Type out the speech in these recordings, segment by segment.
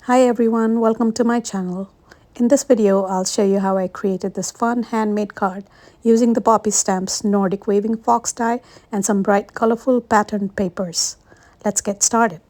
Hi everyone, welcome to my channel. In this video, I'll show you how I created this fun handmade card using the Poppystamps Nordic Waving Fox die and some bright colorful patterned papers. Let's get started.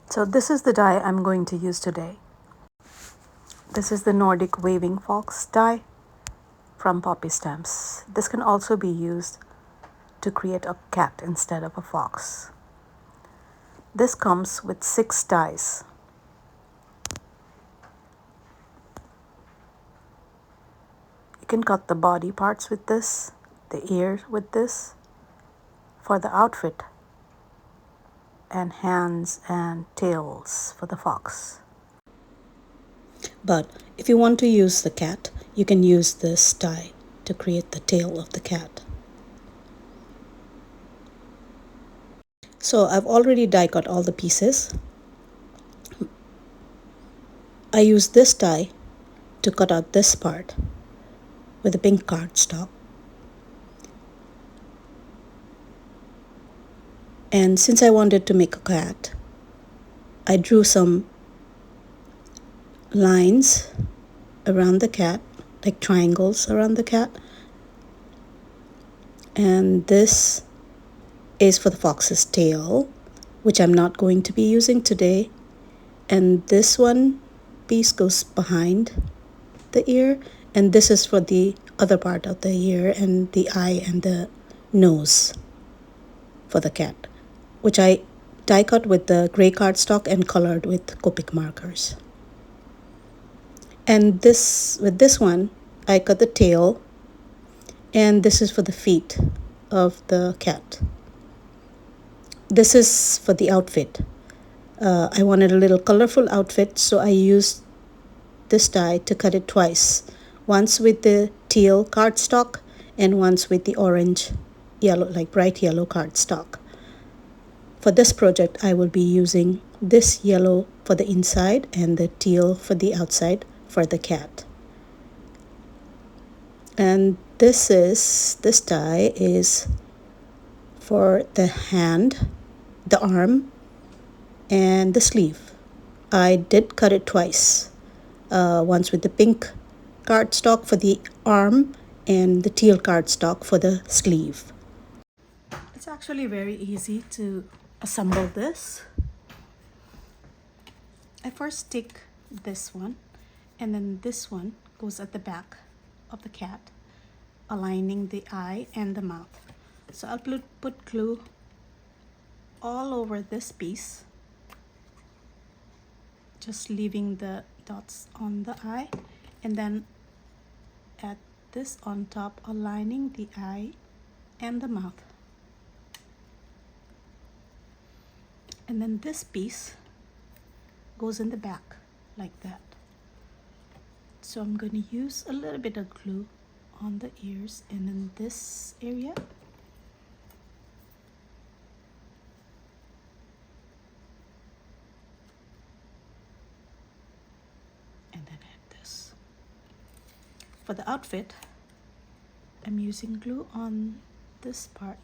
So this is the die I'm going to use today. This is the Nordic Waving Fox die from Poppystamps. This can also be used to create a cat instead of a fox. This comes with 6 dies. You can cut the body parts with this, the ears with this, for the outfit, and hands and tails for the fox. But if you want to use the cat, you can use this die to create the tail of the cat. So I've already die cut all the pieces. I use this die to cut out this part with a pink cardstock. And since I wanted to make a cat, I drew some lines around the cat, like triangles around the cat. And this is for the fox's tail, which I'm not going to be using today. And this one piece goes behind the ear, and this is for the other part of the ear and the eye and the nose for the cat, which I die cut with the gray cardstock and colored with Copic markers. And this, with this one, I cut the tail, and this is for the feet of the cat. This is for the outfit. I wanted a little colorful outfit, so I used this die to cut it twice. Once with the teal cardstock and once with the orange, yellow, like bright yellow cardstock. For this project, I will be using this yellow for the inside and the teal for the outside for the cat. And this die is for the hand, the arm, and the sleeve. I did cut it twice. Once with the pink cardstock for the arm and the teal cardstock for the sleeve. It's actually very easy to assemble this. I first take this one, and then this one goes at the back of the cat, aligning the eye and the mouth. So I'll put glue all over this piece, just leaving the dots on the eye, and then add this on top, aligning the eye and the mouth. And then this piece goes in the back like that. So I'm going to use a little bit of glue on the ears and in this area. And then add this. For the outfit, I'm using glue on this part.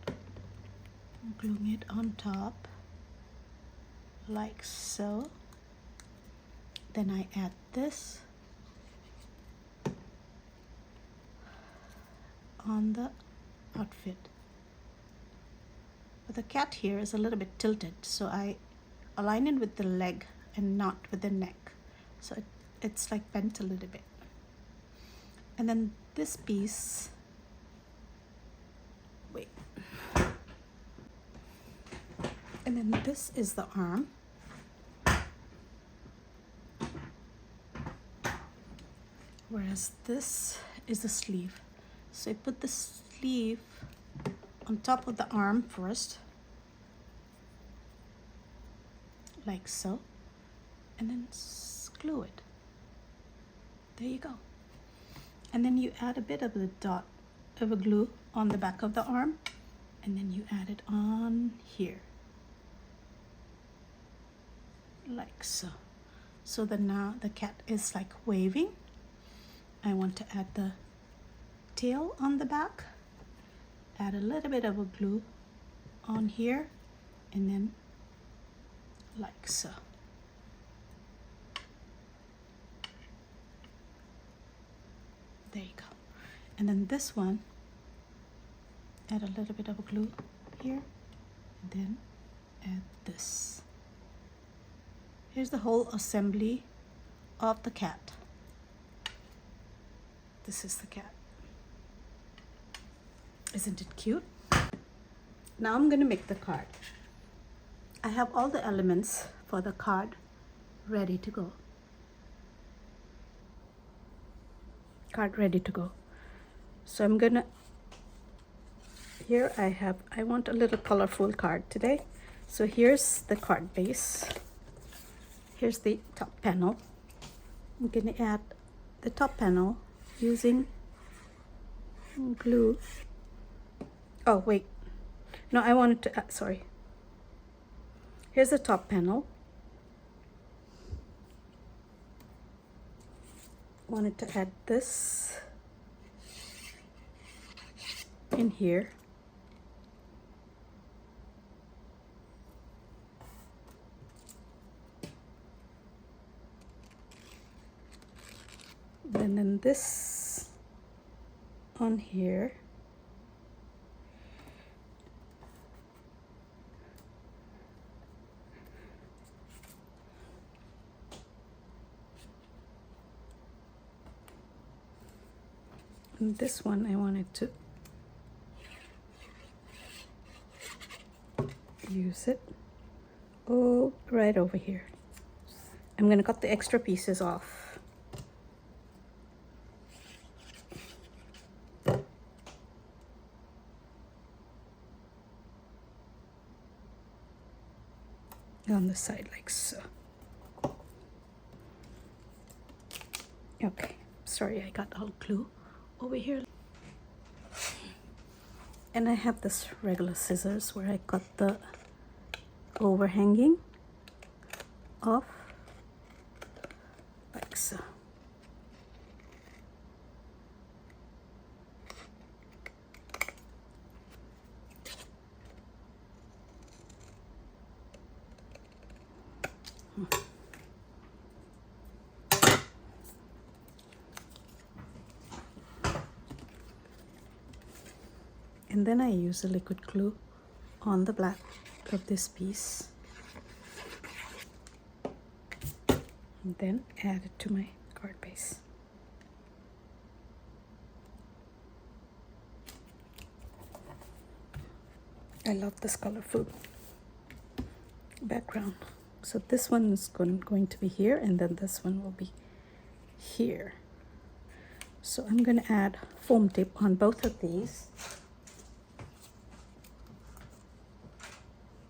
I'm gluing it on top like so. Then I add this on the outfit. But the cat here is a little bit tilted, so I align it with the leg and not with the neck. So it's like bent a little bit. And then this piece, wait. And then this is the arm. Whereas this is the sleeve. So I put the sleeve on top of the arm first, like so, and then glue it. There you go. And then you add a bit of the dot of a glue on the back of the arm, and then you add it on here, like so. So that now the cat is like waving. I want to add the tail on the back, add a little bit of a glue on here, and then like so. There you go. And then this one, add a little bit of glue here, and then add this. Here's the whole assembly of the cat. This is the cat. Isn't it cute? Now I'm going to make the card. I have all the elements for the card ready to go. Card ready to go. So I'm gonna, here I want a little colorful card today. So here's the card base. Here's the top panel. I'm gonna add the top panel using glue. Oh wait, no, I wanted to add, sorry. Here's the top panel. Wanted to add this in here. And then this on here. And this one I wanted to use it right over here. I'm gonna cut the extra pieces off. On the side like so. Okay, sorry, I got all glue over here. And I have this regular scissors where I cut the overhanging off like so. And then I use a liquid glue on the back of this piece. And then add it to my card base. I love this colorful background. So this one is going to be here, and then this one will be here. So I'm going to add foam tape on both of these.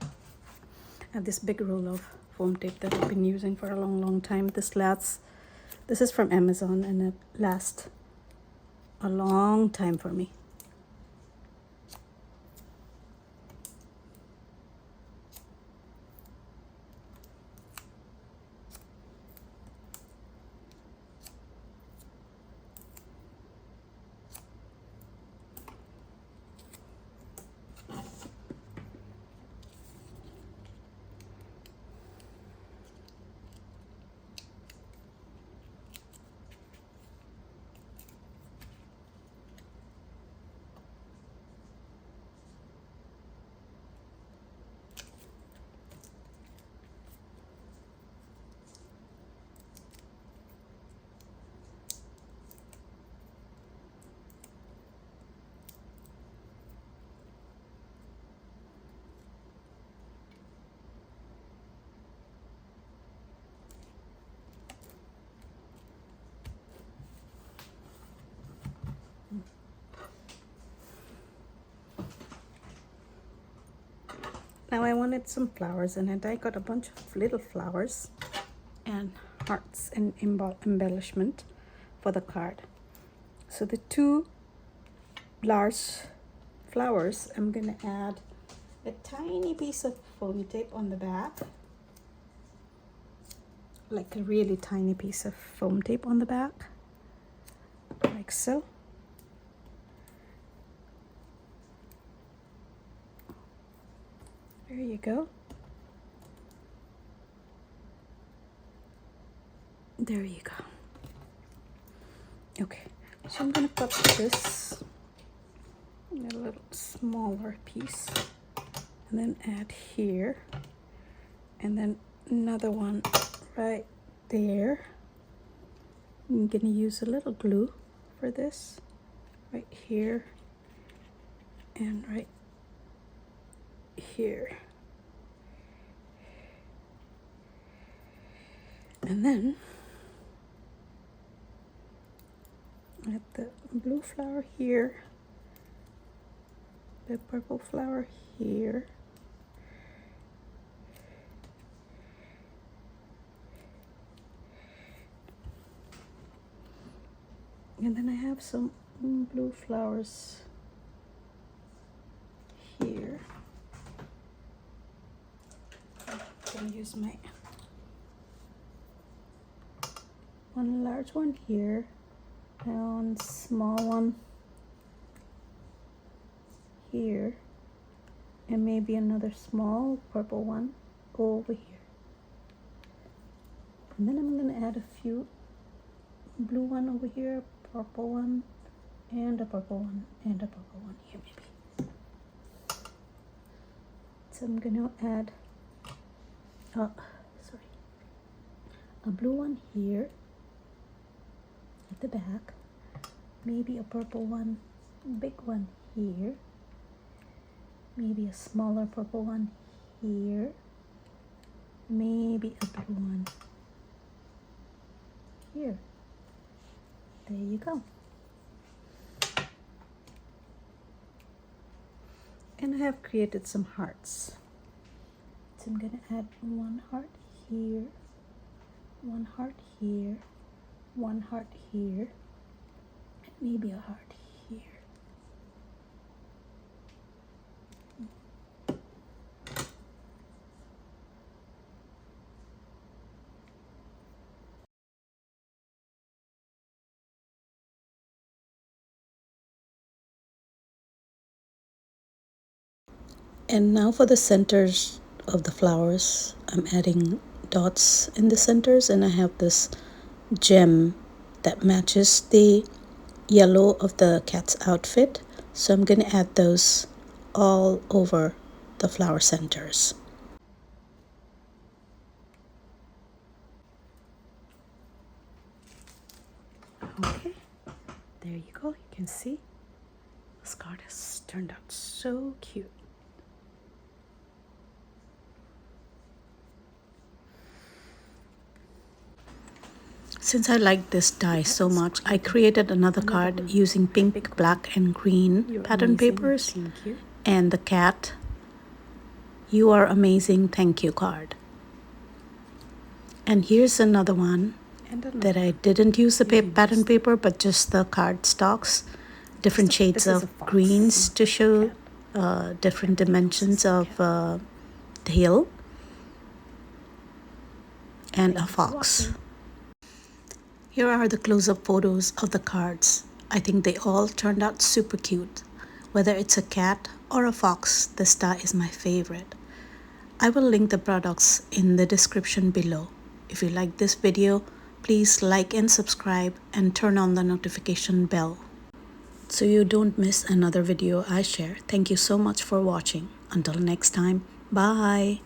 I have this big roll of foam tape that I've been using for a long time. This is from Amazon, and it lasts a long time for me. Now I wanted some flowers in it. I got a bunch of little flowers and hearts and embellishment for the card. So the two large flowers, I'm gonna add a tiny piece of foam tape on the back, like a really tiny piece of foam tape on the back, like so. There you go. There you go. Okay, so I'm gonna cut this in a little smaller piece and then add here, and then another one right there. I'm gonna use a little glue for this right here and right here. And then add the blue flower here, the purple flower here, and then I have some blue flowers here. I'm gonna use my one large one here and one small one here, and maybe another small purple one over here. And then I'm gonna add a few blue one over here, purple one, and a purple one, and a purple one here maybe. So I'm gonna add a blue one here at the back, maybe a purple one, big one here, maybe a smaller purple one here, maybe a blue one here. There you go. And I have created some hearts. So I'm gonna add one heart here, one heart here, one heart here, and maybe a heart here. And now for the centers of the flowers, I'm adding dots in the centers, and I have this gem that matches the yellow of the cat's outfit. So I'm going to add those all over the flower centers. Okay, there you go. You can see this card has turned out so cute. Since I like this die so much, I created another card using pink, black, and green pattern papers. And the cat, "You are amazing, thank you" card. And here's another one that I didn't use the pattern paper, but just the card stocks, different shades of greens to show different dimensions of the hill, and a fox. Here are the close-up photos of the cards. I think they all turned out super cute. Whether it's a cat or a fox, this die is my favorite. I will link the products in the description below. If you like this video, please like and subscribe and turn on the notification bell so you don't miss another video I share. Thank you so much for watching. Until next time, bye.